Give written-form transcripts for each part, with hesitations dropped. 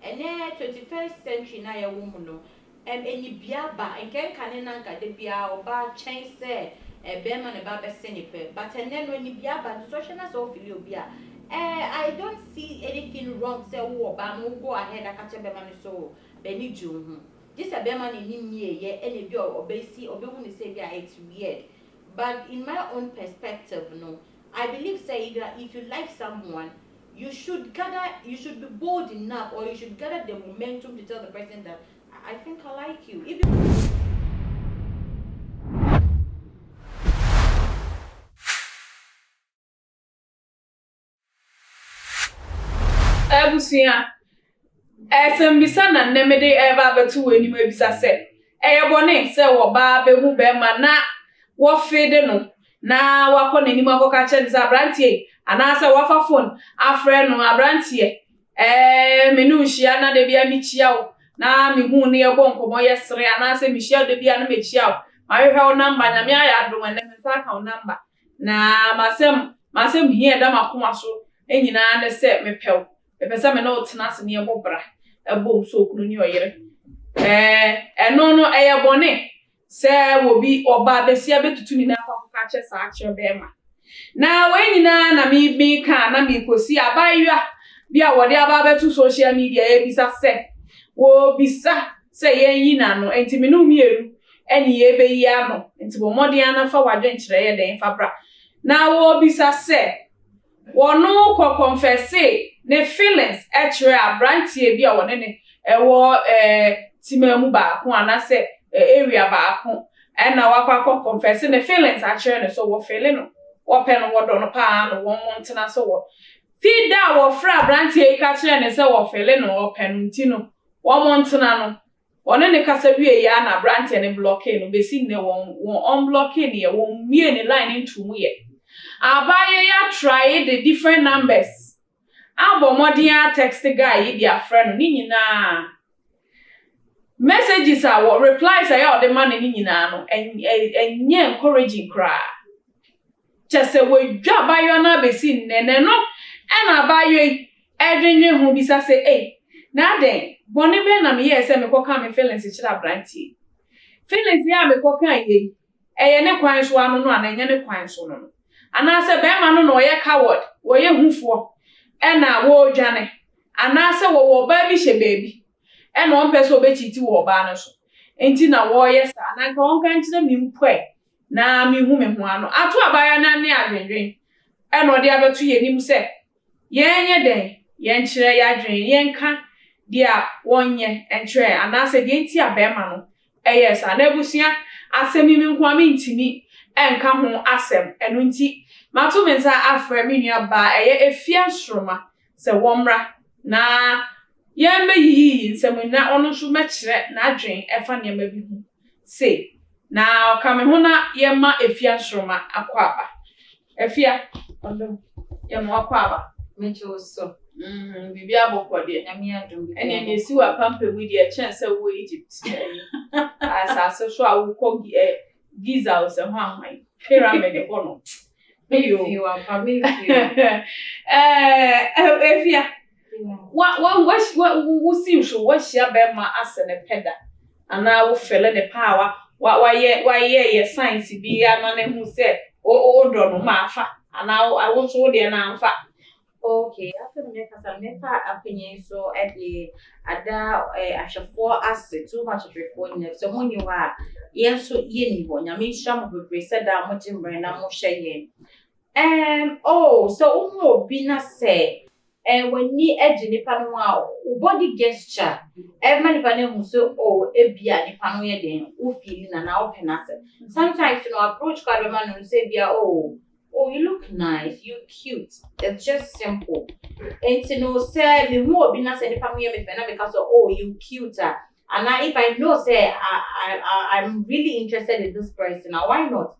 And then 21st century na ya woman no. Any biaba and can nanka de bia or bar change say a beman about a senipe. But and then when you biaba, the social as all feel bia. I don't see anything wrong. Say, oh, but no go ahead. I catch a beman so Benny June. This a beman in him ye, any girl or basi or be say yeah, it's weird. But in my own perspective, no, I believe say that if you like someone, you should be bold enough, or you should gather the momentum to tell the person that I think I like you. If you Ebusia esembisa na nnemede eba betu enim ebisa se eyebone se wo ba behu be ma na wo fede no na wakọ n'anim akọka che nza abrantie anasa wafa phone afre no abrantie menu hia na de bia mi chia wo na mi hu ne ebo nkomo yesre anasa mi hia de bia na me chia wo ma hwehwe wo number nyame ayado ene me sa ka wo number na masem hia da makoma so enyina ne se mepew pesa me no tenase ne ebobra ebom so okunu ni oyere eno no eyebone se wo bi oba besia betutu ni na akwakuka che sa ache bema na wenyina na mi ka na mi kosi abayua bia wode aba betu social media ebisa se wo bisa se yenyina no enti me no mieru eni ebeyi ano enti bo mode anafa wadwenkyere ye den fabra na wo bisa se wono ko confesse ne feelings actually abrantie bia wone ne ewo timamu ba ko anase area ba ko na wakwa confesse ne feelings actually ne so wo feeling no wo pe no wodo no pa no won montena so wo fida wo fra abrantie ka kire ne se wo feeling no wo pe no ntino wo montena no wone ne kasa wie ya na abrantie ne block no besi ne won unblock ne ye won mie ne line into mu ye abaye ya try the different numbers abomodian text guy dia friend ni nyina messages are replies are the man ni nyina no enye encouraging cry chese we dwa bayo na besi nene no na bayo edwenwe hu bisa se na den boni be na me yes me koka me feelings kira branti feelings ya me koka ye eye ne kwan so anu no ana enye ne kwan so no ana se be ma no ye coward wo ye hufo na wo dwane anase wo ba bi hye baby na on person obechiti wo ba no so enti na wo ye sa na nka on kan kire mi mpwe na mi hu me ho ano ato abaya na ne adwenwen na odi abeto ye nim se yenye den yen kire ya adwen yen ka dia wonye enkyere anase de enti abema no yes na ebusia asemi mi nko mi ntimi enka ho asem eno nti matu mensa afre mi nua ba efia sroma se womra na yembe yi nsem na ono so mekire na adwen efa ne ma bi hu se na ka me ho na yema efia sroma akwaba efia ondo yema akwaba mecho so bibia bokode nyame adom ene ne siwa pampe wi de chance wo Egypt asase so awukọ Giza o se ho anwan pyramid bono you are family efia what see so what share be ma asene peda ana wo fele ne power wa ye science bi ama ne hu se o do no ma afa ana I want so de na amfa. Okay, after the make opinion so at the ada ashafo as too much reform so when you are yes so ye ni bo nyame sham bebre said that mo jimbre na mo hye so obi na say when ni edge nipa no a body gesture nipa na hu so ebia nipa no ye den o feel na o penase sometimes you know approach card man no say bia you look nice, you cute. It's just simple. And to know say me who obi na say nipa mo ye me fena because you cute. And if I know say I'm really interested in this person, now why not?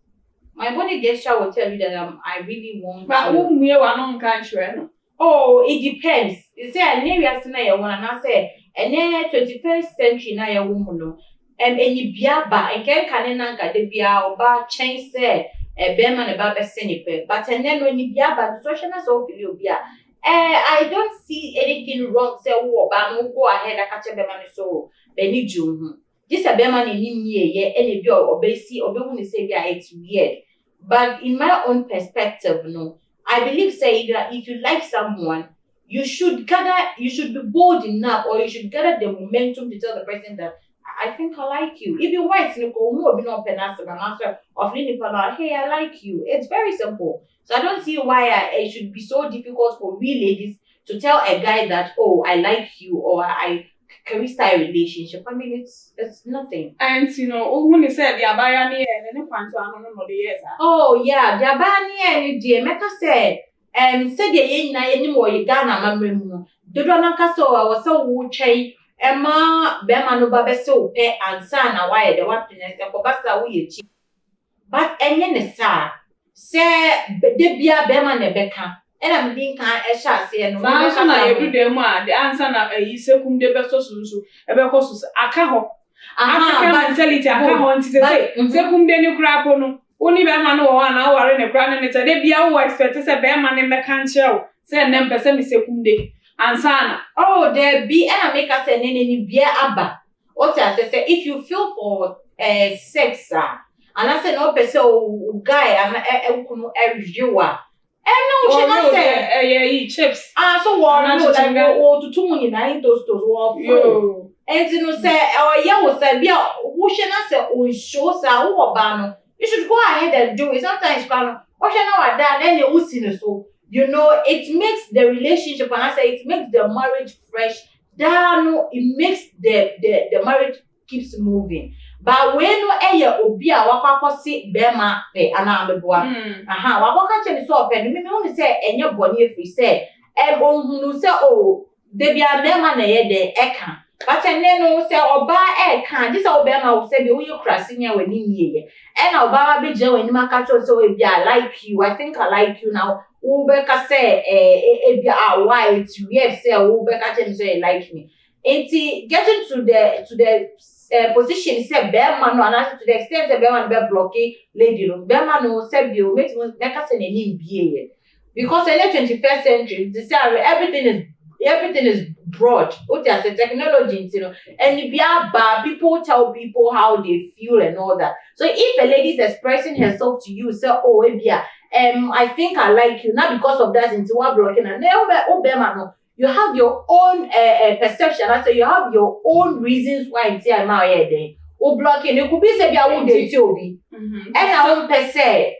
My body gesture will tell you that I really want. But who me wa no nka nhwe no. It depends. You say I near we na ye won na say ene 21st century na ye wo mu no. Eni bia ba enke kan na nka de bia oba chen say bema ne ba be senipe but then when you bia ba social na so feel obia I don't see anything wrong. Say, oh, but no go ahead. I catch a man so Benny June. This a beman in me, any girl or basi or be say it's weird. But in my own perspective, no, I believe say that if you like someone, you should be bold enough, or you should gather the momentum to tell the person that I think I like you. If you want to go more, be not penance and answer of hey, I like you. It's very simple. So I don't see why it should be so difficult for we ladies to tell a guy that, oh, I like you, or can we start a relationship? I mean, it's nothing. And when he said the abaya ni and then the yes. Oh yeah, the abaya ni dear Mecca said, said the yen na any more Ghana mamma. The Donaka so I was so woochay. Emma Bema no babe so pe ansa na why the happiness and kobasa we chi. But enye ne sa say de bia Bema ne beka. And I'm being kind a shot say no. So na every day ma the answer na sekum de beso so ebeko so aka ho. African mentality aka ho nti say sekum de ne kura po no. Oni Bema no wo na ware ne kura ne te de bia wo expect say Bema ne meka nche say nem pese me sekum de. Ansana. Oh, there be and I make us say any beer abba. What I say if you feel for sex, and I say no person guy and a reviewer. No, she not say chips. So what no that go to 2 million those war. And you know say will say be who she not say on show sa who ba. You should go ahead and do it. Sometimes you can then you see so. It makes the relationship, and I say it makes the marriage fresh. It makes the marriage keeps moving. But when obia wakwa si bema pe anambeboa. Wakwa cheni so pe me only say enye boni free say hunu say oh de bia bema na ye de eka. But no say oba eka this obema will say be we krasinya wani niye. And oba be je wani maka so we be I like you. I think I like you now. Ubeka say why it's weird say Ubeka tell me say like me. It's getting to the position say Bema no and to the extent that Bema be blocking lady no Bema no say you make say name be because in the 21st century they say everything is broad. What they say technology, and people tell people how they feel and all that. So if a lady is expressing herself to you, say, oh, I think I like you, not because of that into what blocking and no, you have your own perception. I say you have your own reasons why it's here now here then. Blocking it could be say I would be. And I won't per se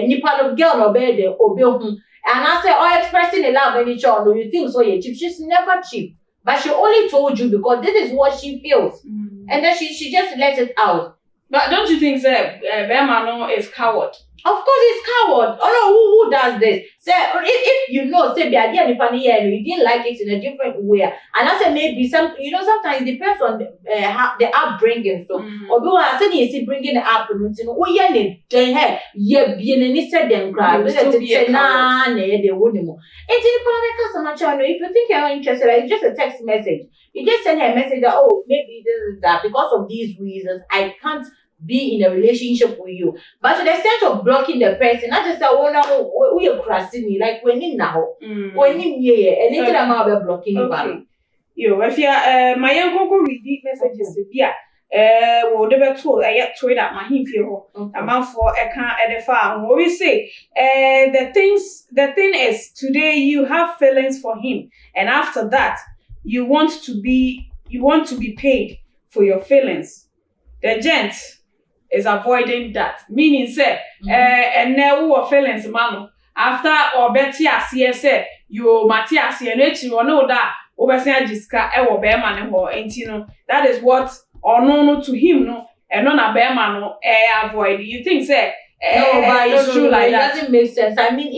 nipa girl no bed obe. And I say, expressing a love and each other, you think so you're cheap. She's never cheap. But she only told you because this is what she feels. And then she just let it out. But don't you think that Bema is coward? Of course he's coward. Oh no, who does this? Say if you know, say the idea you didn't like it in a different way. And I say maybe sometimes it depends on the upbringing. So although I said you see bringing the up and if you think you're interested, it's just a text message. You just send her a message that maybe this is that because of these reasons I can't be in a relationship with you. But to the extent of blocking the person, not just we are crossing me like when in now. When in anything about blocking you back. If you my young go read messages well they were told I told that my him feel a man for a can at the farm. We say the thing is today you have feelings for him and after that you want to be paid for your feelings. The gent is avoiding that. Meaning say and now feelings man after or Betty say you Matthias you know that oversee Jiska ewo Bema ne ho enti that is what or no to him no and no na Bema no avoid. You think say no, but it's true like that. It doesn't make sense. I mean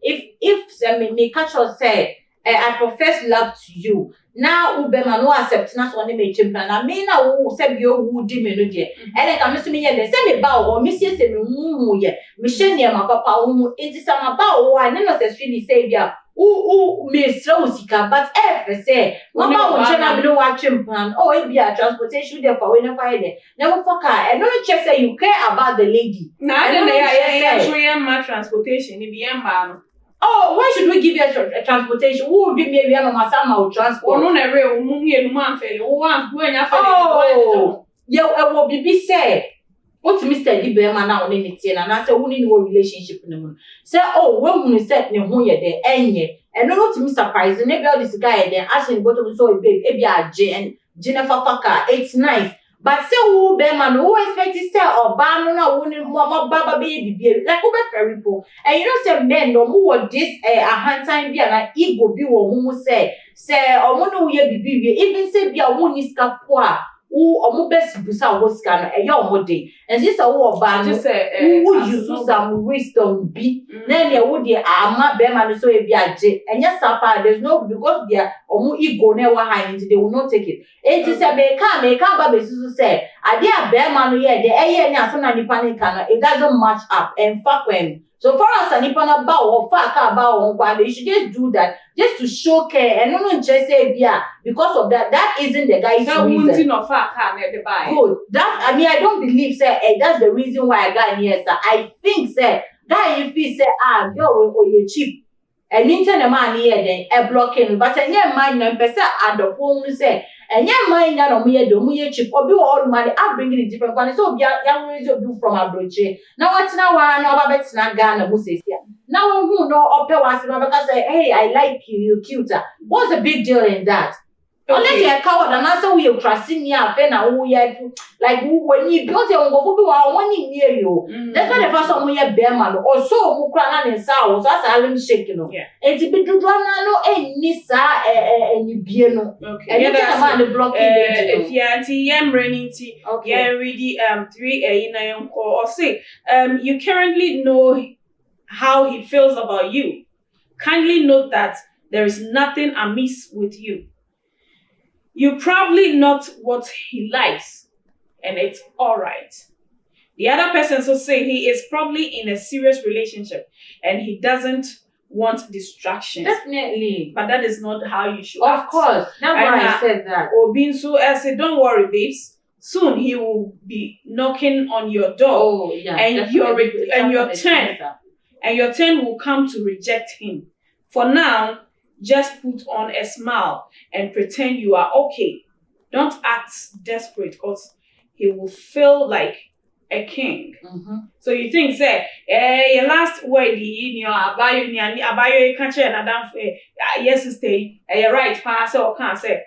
if me catch or say I profess love to you. Now Ubema no accept na so ne me chimpa na me na wo se bi owu di me no de. E dey ka me so me ye de se me ba o me sie se me hu ye. Me hye ne ma papa hu enti sama ba o a ne no se really say bia me sra usika but say mama wo chena me no wa chimpa e bia transportation there for we no fire there. Never fuck her. And no check say you care about the lady. Na dey ya show ma transportation ni bi em ba no. Oh, why should we give you a transportation? Who will give me a mama transport? Oh, no, no, no, man, oh, yeah, I will be said. What's Mr. Liberman now in it, and I said, who need no relationship in the moon? Say, oh, when we set me who you're there, and no to me surprising, maybe all this guy there asking what we saw a baby, and Jennifer Faka, it's nice. But say who man who expect to say or ban no winning mama baba baby like over very poor. And you know say men no who this a hand time be an ego be who say or no ye be even say be a one is poor who best busa was can a young mode. And this a war ban just who use some wisdom be then they would the ama beman so be a j and yes there's no because they are ego never high they will not take it. It is a make baby say I dear bear man here the air so na panic it doesn't match up and fuck when so for us and nipa bow or fuck about one they should just do that just to show care and no just say yeah because of that isn't the guy's reason. Good. That I mean I don't believe say that's the reason why I got here sir. I think say guy if he say girl or you cheap and internet man here then a blocking but and yeah man no person at the phone say and yeah mind that on me do cheap or be all money I bring it different one so be ya do from abroche now what's now one no bet na Ghana mu say now who no ope was because say hey I like you you're cuter. What's the big deal in that? Okay. Unless you're a coward and answer we are trusting you and who you like when you build your own one near you. That's why the first one we are bear man or so who cry and sour so that's all I'm shaking on. And to be do no nisa and you be no. Okay. And the block if you are running tea yeah really 3 or say you currently know how he feels about you. Kindly note that there is nothing amiss with you. You probably not what he likes, and it's all right. The other person so say he is probably in a serious relationship, and he doesn't want distractions. Definitely. But that is not how you should act. Of course. That's why I said that. Or being so I said, don't worry, babes. Soon he will be knocking on your door. Oh, yeah. And your turn will come to reject him. For now, just put on a smile and pretend you are okay. Don't act desperate because he will feel like a king. Mm-hmm. So you think, say, your last word, you know, about you can't share another yes, stay, you're right, pass or can't say,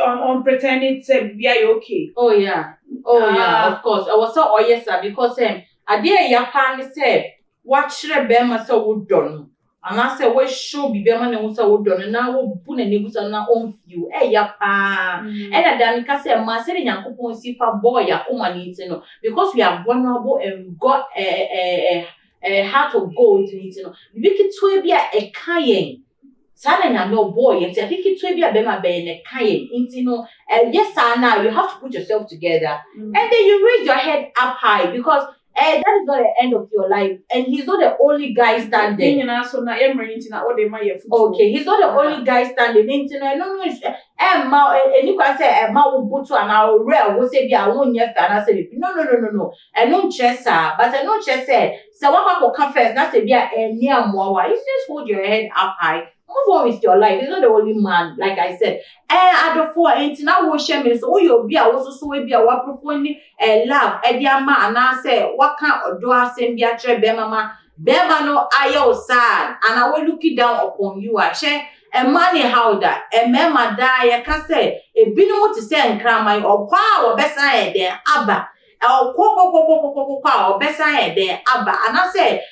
on pretending to be okay. Oh, yeah. Yeah, of course. I was so, yes, sir, because I dear your partner said, what should I bear myself would done? And I said, what should be better than what I would done? And now we'll put a niggas on our own view. And I done say, my saying, Yanko, see for boy, ya needs to know because we are vulnerable and we got a heart of gold, you know. We can be a kind. Sadly, I'm no boy, and I think it's be a bema being a kind, you know. Yes, sir, now you have to put yourself together and then you raise your head up high because. That is not the end of your life, and he's not the only guy standing. Okay, he's not the only guy standing. No, and you can say, will put to an hour rare, will say, I won't yet, and I said, no. And no chess, but I know chess said, so what will come first, not to be a near more. You just hold your head up high. Move on with your life. He's not the only man, like I said. At the 4 ain't now what shame so you be also so be a what profoundly love. Ediama and I say, what kind of do I send be a mama? Bema no ayo sad, and I will look it down upon you. I share a money how that a mema die. I can say a binu to say and cram my or power best I there, Abba. Or best I there, Abba. And I say,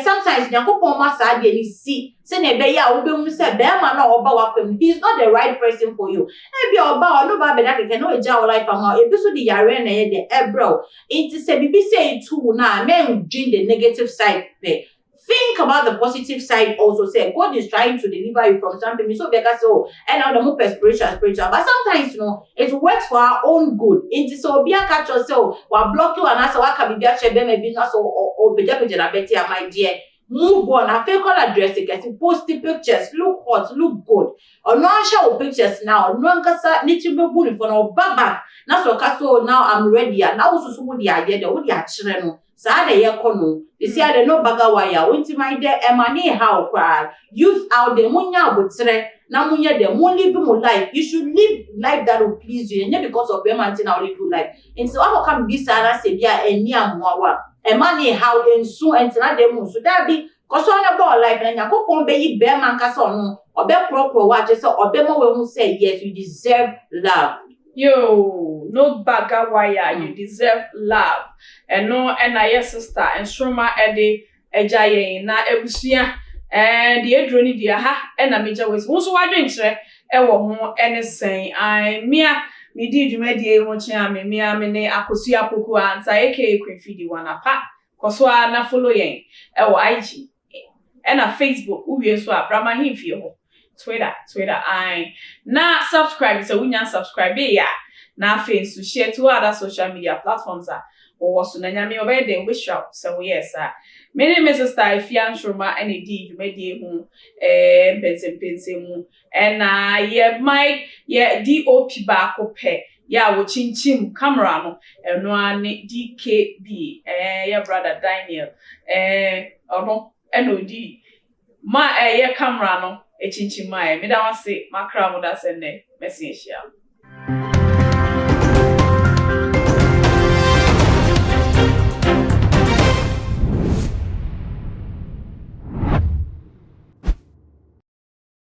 sometimes Nyankopon masa de ni si se na be ya wo be mu se be ma na oba wakwam he's not the right person for you e bi oba no ba be da keke no eja wo life ama e bi so di yare na ye de ebro it se bibi say too na men dream the negative side be. Think about the positive side also. Say God is trying to deliver you from something. So because so and now the more spiritual. But sometimes you know it works for our own good. It so be a catch yourself. Wa block you and answer what can be just maybe not so or be my dear. Move on. I feel call address it. Post the pictures. Look hot. Look good. Or no show pictures now. No nkasa need to be good for no baba. Now so now I'm ready. And now also so the idea that what you are children. Sa de ye kono. They say they no baga wire. Won't mind there emani how cry. Youth out there munya botre. Na munya de mo live mo life. You should live life that will please you. And not because of them until now live life. And so I come be Sarah say bia eni amoa. Emani how ensu entina dem so that be cause on about life and yakopon be yi be man kasa ono obe pro wa je so obe mo we hu say yes you deserve love. Yo, no baga wire, you deserve love. And no, and I sister and Stroma Eddie Ejaye na Ebusua and the Edroni dear ha and a major ways. Also, I drink more anything. I mea me did you made ye watching me mene akosia poku answer aka Queen Fidi one apart. Koswa na follow yen IG and a Facebook uwe so Brahma him for Twitter I na subscribe so we can subscribe ya na face to share to other social media platforms or so na nyame obede wish out so yes my name is Sister Ifeanyi Nkrumah and indeed you made hu pense mu and yeah my yeah DOP ba ko pe ya wo chinchim camera no eno ane DKB yeah brother Daniel ono NOD ma yeah camera no echinchim ma me da wase makra mo da sene message ya